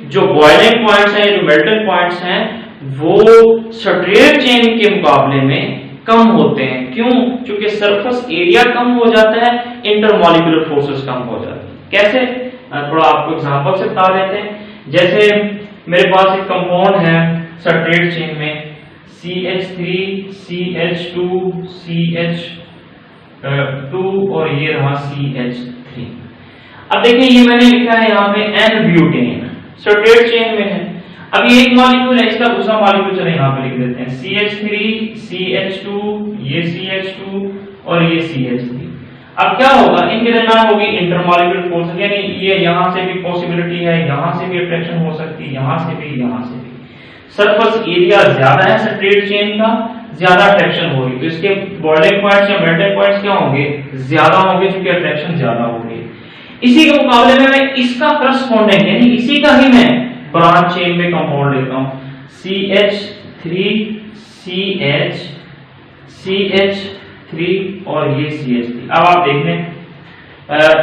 जो बॉइलिंग पॉइंट्स हैं, जो मेल्टिंग पॉइंट्स हैं, वो स्ट्रेट चेन के मुकाबले में कम होते हैं। क्यों? क्योंकि सरफेस एरिया कम हो जाता है, इंटरमॉलिक्यूलर फोर्सेस कम हो जाते हैं। कैसे? थोड़ा आपको एग्जांपल से बता देते हैं। जैसे मेरे पास एक कंपाउंड है सल्फेट चेन में CH3 CH2 CH2 और ये रहा CH3। अब देखिए ये मैंने लिखा है यहाँ पे N-ब्यूटेन सल्फेट चेन में है। अब ये एक मॉलिक्यूल है, इसका दूसरा मॉलिक्यूल चले यहाँ पे लिख देते हैं CH3 CH2 ये CH2 और ये CH3। अब क्या होगा, इनके दरमियान होगी इंटरमॉलिक्यूलर फोर्स, यानी ये यहाँ से भी पॉसिबिलिटी है, यहाँ से भी अट्रैक्शन हो सकती है, यहाँ से भी, यहाँ से भी। सरफेस एरिया ज्यादा है सल्फेट चेन का, ज्यादा अट्रैक्शन होगी, तो इसके बॉइलिंग पॉइंट्स या मेल्टिंग पॉइंट्स क्या होंगे, ज्यादा होंगे, क्योंकि अट्रैक्शन ज्यादा होगी। इसी के मुकाबले में मैं इसका करस्पॉन्डिंग यानी इसी का ही मैं ब्रांच चेन में कंपाउंड लेता हूं CH3 CH3 और ये CH3। अब आप देख लें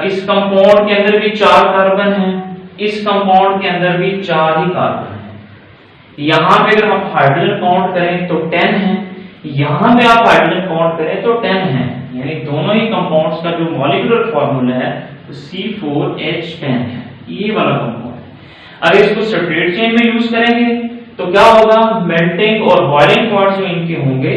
इस कंपाउंड के अंदर भी 4 कार्बन हैं, इस कंपाउंड के अंदर भी 4 ही कार्बन हैं। यहां पे अगर आप हाइड्रोजन काउंट करें तो 10 है, यहां पे आप हाइड्रोजन काउंट करें तो 10 है, यानी दोनों ही कंपाउंड्स का जो मॉलिक्यूलर फार्मूला है तो C4H10 है, ये वाला कंपाउंड। अगर इसको सल्फेट चेन में यूज करेंगे तो क्या होगा, मेल्टिंग और बॉइलिंग पॉइंट्स जो इनके होंगे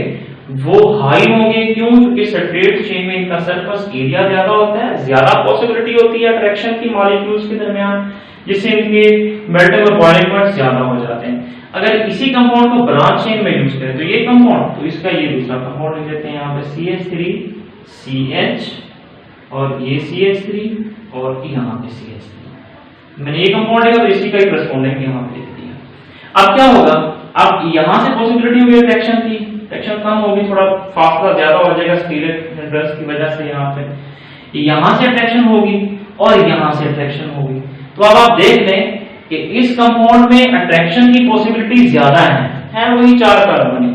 वो हाई होंगे। क्यों? क्योंकि सल्फेट चेन में इनका सरफेस एरिया ज्यादा होता है, ज्यादा पॉसिबिलिटी होती है अट्रैक्शन की मॉलिक्यूल्स के दरमियान, जिससे इनके मेल्टिंग और बॉइलिंग पॉइंट्स ज्यादा हो जाते हैं। अगर इसी कंपाउंड को ब्रांच चेन में यूज करें तो ये कंपाउंड, तो इसका ये दूसरा कंपाउंड लिख देते हैं यहाँ पे CH3 CH और ये CH3 और यहाँ पे CH3। मैंने ये कंपाउंड लिखा तो इसी का ही करस्पॉन्डिंग यहाँ पे लिख दिया। अब क्या होगा, अब यहाँ से पॉसिबिलिटी होगी अट्रैक्शन की, अट्रैक्शन कम होगी, थोड़ा फासला ज्यादा हो जाएगा स्टीरिक हिंड्रेंस की वजह से। यहाँ से अट्रैक्शन होगी और यहाँ से अट्रैक्शन होगी। तो अब आप देख लें कि इस कंपाउंड में अट्रैक्शन की पॉसिबिलिटी ज्यादा है वही 4 कार्बन है।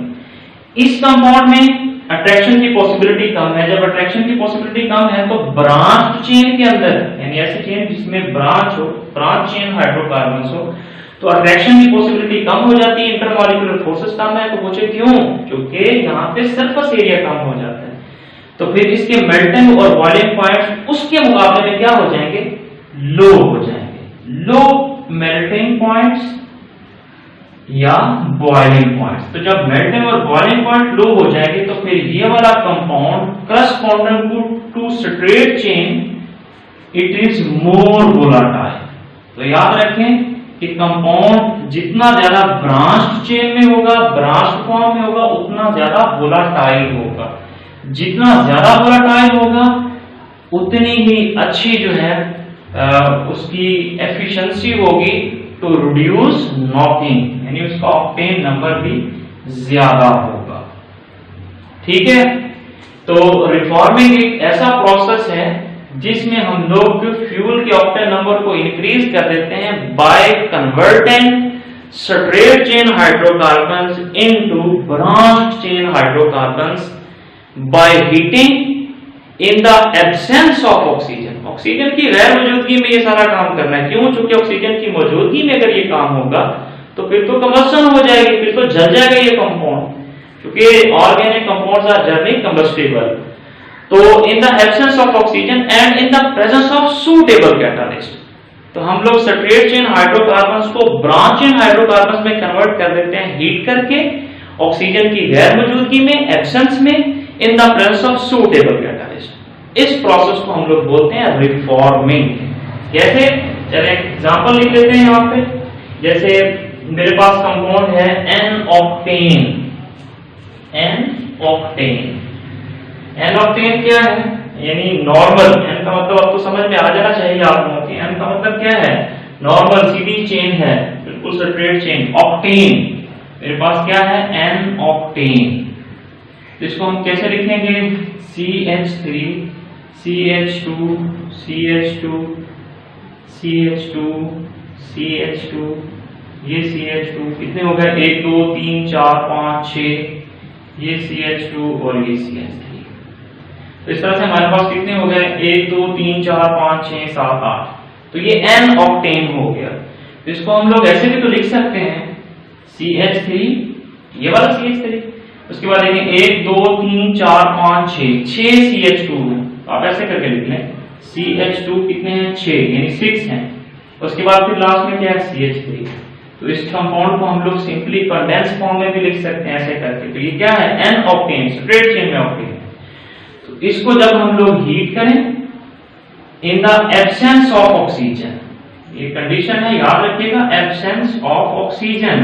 इस कंपाउंड में अट्रैक्शन की पॉसिबिलिटी कम है। जब अट्रैक्शन की पॉसिबिलिटी कम है तो ब्रांच चेन के अंदर, यानी ऐसी चेन जिसमें ब्रांच हो, ब्रांच चेन हाइड्रोकार्बन्स हो, तो अट्रैक्शन की पॉसिबिलिटी कम हो जाती है, इंटरमॉलिक्यूलर फोर्सेस कम है। तो पूछे क्यों? क्योंकि यहाँ पे सरफेस एरिया कम हो जाता है, तो फिर इसके मेल्टिंग और बॉइलिंग पॉइंट्स उसके मुकाबले में क्या हो जाएंगे, लो हो जाएंगे, लो मेल्टिंग पॉइंट्स या बॉइलिंग पॉइंट्स। तो जब मेल्टिंग और बॉइलिंग पॉइंट लो हो जाएंगे तो फिर ये वाला compound corresponding to straight chain it is more volatile. तो याद रखें कि कंपाउंड जितना ज्यादा ब्रांच चेन में होगा, ब्रांच फॉर्म में होगा, उतना ज्यादा वोलाटाइल होगा। जितना ज्यादा वोलाटाइल होगा उतनी ही अच्छी जो है उसकी एफिशिएंसी होगी टू रिड्यूस नॉकिंग, यानी उसका ऑक्टेन नंबर भी ज्यादा होगा। ठीक है, तो रिफॉर्मिंग एक ऐसा प्रोसेस है जिसमें हम लोग फ्यूल के ऑक्टेन नंबर को इंक्रीज कर देते हैं by converting straight chain hydrocarbons into branch chain hydrocarbons by heating in the absence of oxygen. Oxygen की गैर मौजूदगी में ये सारा काम करना है। क्यों? क्योंकि ऑक्सीजन की मौजूदगी में अगर ये काम होगा तो फिर तो कंबस्शन हो जाएगी, फिर तो जल जाएगा ये कंपाउंड, क्योंकि organic compounds are generally combustible. तो in the absence of oxygen and in the presence of suitable catalyst, तो हम लोग स्ट्रेट चेन हाइड्रोकार्बन्स को ब्रांच चेन हाइड्रोकार्बन्स में कन्वर्ट कर देते हैं हीट करके, ऑक्सीजन की गैर मौजूदगी में, एब्सेंस में, इन the presence of suitable catalyst. इस प्रोसेस को हम लोग बोलते हैं रिफॉर्मिंग। कैसे? चलिए एग्जांपल लिख लेते हैं यहाँ पे। जैसे मेरे पास कंपाउंड है N-ऑक्टेन। N-ऑक्टेन क्या है? यानी नॉर्मल, N का मतलब आपको समझ में आ जाना चाहिए आप लोगों को। N का मतलब क्या है? नॉर्मल सीधी चेन है, बिल्कुल स्ट्रेट चेन। ऑक्टेन मेरे पास क्या है? N-ऑक्टेन। इसको हम कैसे लिखेंगे? CH3 CH2 CH2 CH2 CH2 ये CH2 कितने हो गए? 1 2 3 4 5 6, ये CH2 और ये CH3। तो इस तरह से हमारे पास कितने हो गए? 1 2 3 4 5 6 7 8। तो ये N-ऑक्टेन हो गया। तो इसको हम लोग ऐसे भी तो लिख सकते हैं CH3, ये वाला CH3, उसके बाद देखिए 1 2 3 4 5 6 CH2 है। तो आप ऐसे करके लिख लें CH2 कितने हैं 6 यानी 6 हैं। उसके बाद फिर लास्ट में क्या है CH3। तो इस कंपाउंड को हम लोग सिंपली कंडेंस फॉर्म में भी लिख सकते हैं ऐसे करके। तो ये क्या है N ऑक्टेन, स्ट्रेट चेन में ऑक्टेन। तो इसको जब हम लोग हीट करें इन द एब्सेंस ऑफ ऑक्सीजन, ये कंडीशन है याद रखिएगा, एब्सेंस ऑफ ऑक्सीजन,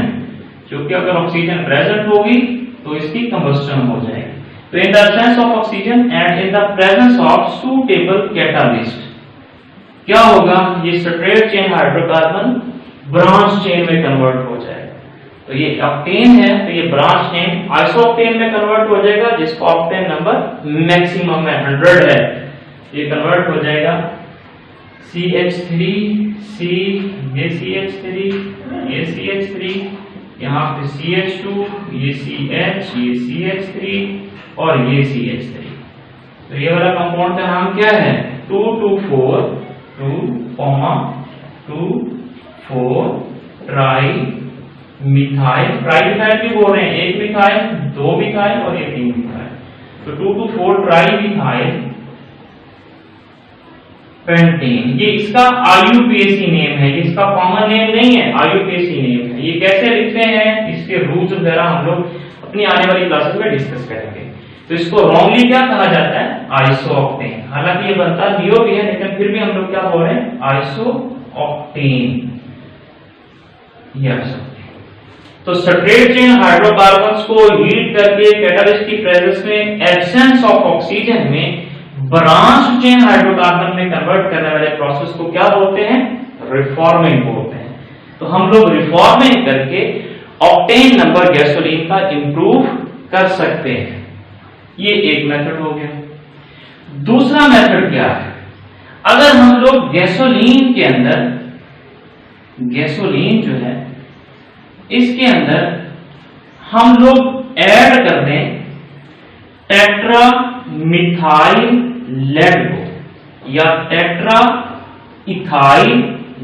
क्योंकि अगर ऑक्सीजन प्रेजेंट होगी तो इसकी कंबस्टन हो जाएगी। तो in the absence of oxygen and in the presence of suitable catalyst क्या होगा, ये straight chain hydrocarbon branch chain में कन्वर्ट हो जाएगा। तो ये ऑक्टेन है तो ये ब्रांच चेन आइसोऑक्टेन में कन्वर्ट हो जाएगा, जिसका ऑक्टेन नंबर मैक्सिमम है 100 है। ये कन्वर्ट हो जाएगा CH3 C, ये CH3, ये CH3, यहाँ पे CH2, ये CH, ये CH3 और ये CH3। तो ये वाला कंपाउंड का नाम क्या है 2,2,4 ट्राई मिथाइल। ट्राई मिथाइल क्यों बोल रहे हैं, एक मिथाइल, दो मिथाइल और ये 3 मिथाइल। तो 2,2,4 ट्राई मिथाइल पेंटेन, ये इसका IUPAC नेम है, इसका कॉमन नेम नहीं है, IUPAC नेम है। ये कैसे लिखते हैं, इसके रूल्स वगैरह हम लोग अपनी आने वाली क्लासेस में डिस्कस करेंगे। तो इसको रॉन्गली क्या कहा जाता है आइसोऑक्टेन। हालांकि ये बनता लियो भी है लेकिन फिर भी हम लोग क्या बोल रहे हैं आइसोऑक्टेन। तो स्ट्रेट चेन हाइड्रोकार्बन्स को हीट करके कैटालिस्ट की प्रेजेंस में एब्सेंस ऑफ ऑक्सीजन में ब्रांच चेन हाइड्रोकार्बन में कन्वर्ट करने वाले प्रोसेस को क्या बोलते हैं, रिफॉर्मिंग बोलते हैं। तो हम लोग रिफॉर्मिंग करके ऑक्टेन नंबर गैसोलीन का इंप्रूव कर सकते हैं। ये एक मेथड हो गया। दूसरा मेथड क्या है, अगर हम लोग गैसोलीन के अंदर, गैसोलीन जो है इसके अंदर हम लोग ऐड कर दें टेट्रा मिथाइल लेड को या tetra ethyl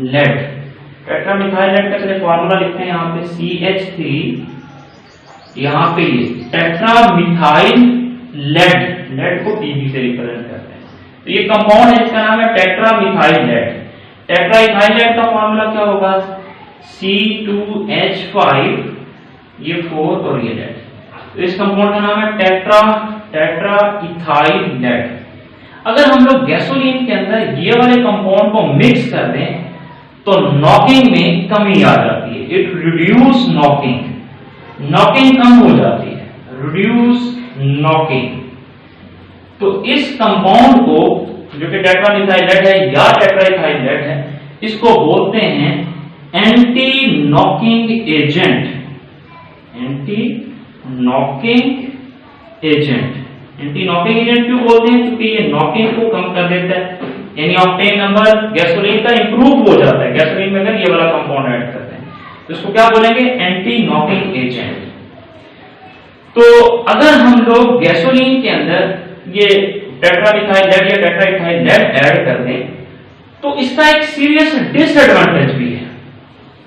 lead. Tetra methyl lead का चलिए फॉर्मूला लिखते हैं यहाँ पे CH3, यहाँ पे ये टेट्रा मिथाइल लेड, लेड को TB से रिप्रेजेंट करते हैं। तो ये कंपाउंड है इसका नाम है tetra methyl lead. Tetra ethyl lead का फॉर्मूला क्या होगा C2H5, ये 4 और ये लेड। तो इस कंपाउंड का नाम है टेट्रा इथाइल लेड। अगर हम लोग गैसोलीन के अंदर ये वाले कंपाउंड को मिक्स कर दें तो नॉकिंग में कमी आ जाती है, इट रिड्यूस नॉकिंग, नॉकिंग कम हो जाती है, रिड्यूस नॉकिंग। तो इस कंपाउंड को जो कि टेट्रा मिथाइल लेड है या टेट्रा इथाइल लेड है, इसको बोलते हैं anti knocking agent, anti knocking agent. Anti knocking agent क्यों बोलते हैं, क्योंकि ये नॉकिंग को कम कर देता है, यानी ऑक्टेन नंबर गैसोलीन का इंप्रूव हो जाता है। गैसोलीन में अगर ये वाला कंपाउंड ऐड करते हैं तो इसको क्या बोलेंगे एंटी नॉकिंग एजेंट। तो अगर हम लोग गैसोलीन के अंदर ये टेट्रा मिथाइल लेड या टेट्रा इथाइल लेड ऐड कर दें तो इसका एक सीरियस डिसएडवांटेज भी है,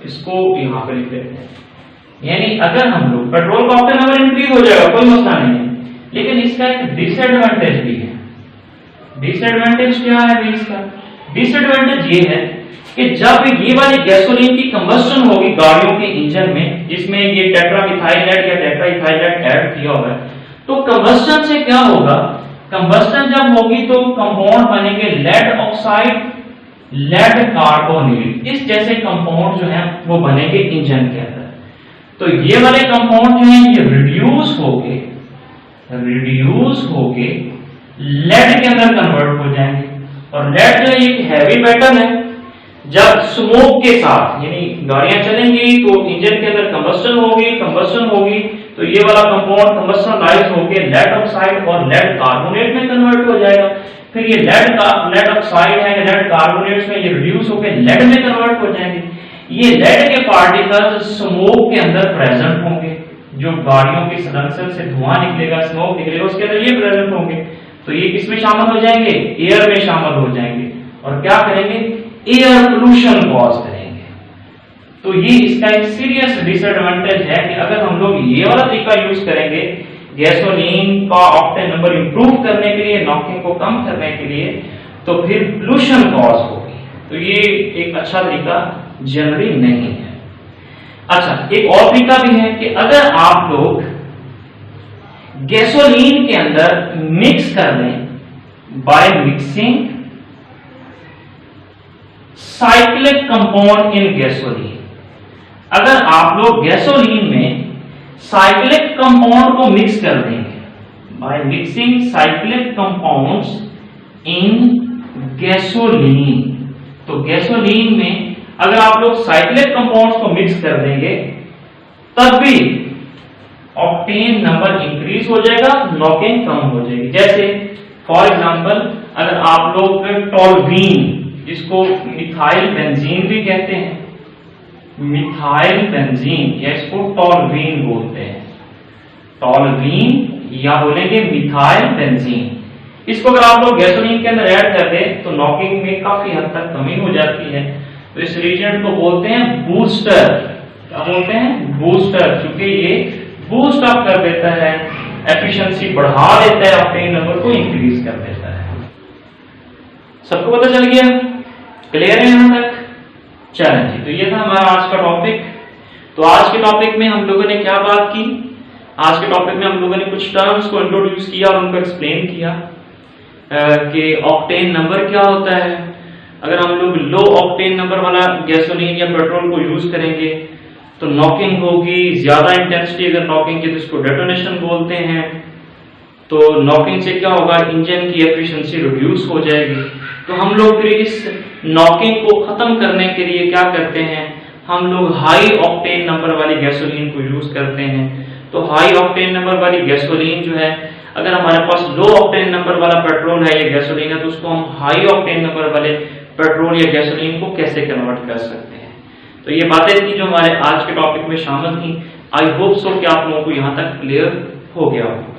इसको यहां पे लिख लेते हैं। यानी अगर हम लोग पेट्रोल का ऑक्टेन नंबर इंक्रीज हो जाएगा कोई मसला नहीं है, लेकिन इसका एक डिसएडवांटेज भी है। डिसएडवांटेज क्या है इसका, डिसएडवांटेज ये है कि जब ये वाली गैसोलीन की कंबस्टन होगी गाड़ियों के इंजन में, जिसमें ये टेट्रा मिथाइल लेड या टेट्रा इथाइल लेड ऐड किया हुआ है, तो कंबस्टन से क्या होगा, कंबस्टन जब होगी तो कंपाउंड बनेंगे लेड ऑक्साइड, लेड कार्बोनेट, इस जैसे कंपाउंड जो है वो बनेंगे इंजन के अंदर। तो ये वाले कंपाउंड जो है ये रिड्यूस होके लेड के अंदर कन्वर्ट हो जाएंगे। और लेड जो एक हैवी मेटल है, जब स्मोक के साथ यानी गाड़ियां चलेंगी तो इंजन के अंदर कंबस्टन होगी तो ये वाला कंपाउंड कंबस्टनाइज होके लेड ऑक्साइड और लेड कार्बोनेट में कन्वर्ट हो जाएगा। फिर ये लेड ऑक्साइड है, लेड कार्बोनेट में ये रिड्यूस होकर लेड में कन्वर्ट हो जाएंगे। ये लेड के पार्टिकल्स स्मोक के अंदर प्रेजेंट होंगे, जो गाड़ियों के सिलेंसर से धुआं निकलेगा, स्मोक निकलेगा, उसके अंदर ये प्रेजेंट होंगे। तो ये किसमें शामिल हो जाएंगे, एयर में शामिल हो जाएंगे और क्या करेंगे, एयर पोल्यूशन कॉज करेंगे। तो ये इसका एक सीरियस डिसएडवांटेज है कि अगर हम लोग ये वाला तरीका यूज करेंगे गैसोलीन का ऑक्टेन नंबर इंप्रूव करने के लिए, नॉकिंग को कम करने के लिए, तो फिर पोल्यूशन कॉज होगी। तो ये एक अच्छा तरीका जनरली नहीं है। अच्छा, एक और तरीका भी है कि अगर आप लोग गैसोलीन के अंदर मिक्स कर दें by mixing cyclic compound in gasoline, अगर आप लोग गैसोलीन में साइक्लिक कंपाउंड को मिक्स कर देंगे by mixing cyclic compounds in gasoline, तो गैसोलीन में अगर आप लोग साइक्लिक कंपाउंड्स को मिक्स कर देंगे तब भी ऑक्टेन नंबर इंक्रीज हो जाएगा, नॉकिंग कम हो जाएगी। जैसे फॉर एग्जांपल अगर आप लोग टॉल्वीन, जिसको मिथाइल बेंजीन भी कहते हैं, मिथाइल बेंजीन या इसको टॉल्वीन बोलते हैं, टॉल्वीन या बोलेंगे मिथाइल बेंजीन, इसको अगर आप लोग गैसोलीन के अंदर ऐड कर दें तो नॉकिंग में काफी हद तक कमी हो जाती है। तो इस रीजेंट को बोलते हैं बूस्टर। क्या बोलते हैं? बूस्टर। क्योंकि ये बूस्ट अप कर देता है, एफिशिएंसी बढ़ा देता है, ऑक्टेन नंबर को इंक्रीज कर देता है। सबको पता चल गया? क्लियर है यहां तक? चलें जी, तो ये था हमारा आज का टॉपिक। तो आज के टॉपिक में हम लोगों ने क्या बात की? आज के टॉपिक में हम लोगों ने कुछ टर्म्स को इंट्रोड्यूस किया और उनको एक्सप्लेन किया कि ऑक्टेन नंबर क्या होता है। अगर हम लोग लो ऑक्टेन नंबर वाला गैसोलीन या पेट्रोल को यूज करेंगे तो नॉकिंग होगी, ज्यादा इंटेंसिटी अगर नॉकिंग की तो इसको डेटोनेशन बोलते हैं। तो नॉकिंग से क्या होगा? इंजन की एफिशिएंसी रिड्यूस हो जाएगी। तो हम लोग फिर इस नॉकिंग को खत्म करने के लिए क्या करते हैं? हम लोग हाई ऑक्टेन नंबर वाली गैसोलीन को यूज करते हैं। तो हाई ऑक्टेन नंबर वाली गैसोलीन जो है, अगर हमारे पास लो ऑक्टेन नंबर वाला पेट्रोल है या गैसोलीन है तो उसको हम हाई ऑक्टेन नंबर वाले पेट्रोल या गैसोलीन को कैसे कन्वर्ट कर सकते हैं। तो ये बातें थी जो हमारे आज के टॉपिक में शामिल थी। आई होप सो कि आप लोगों को यहां तक क्लियर हो गया हो।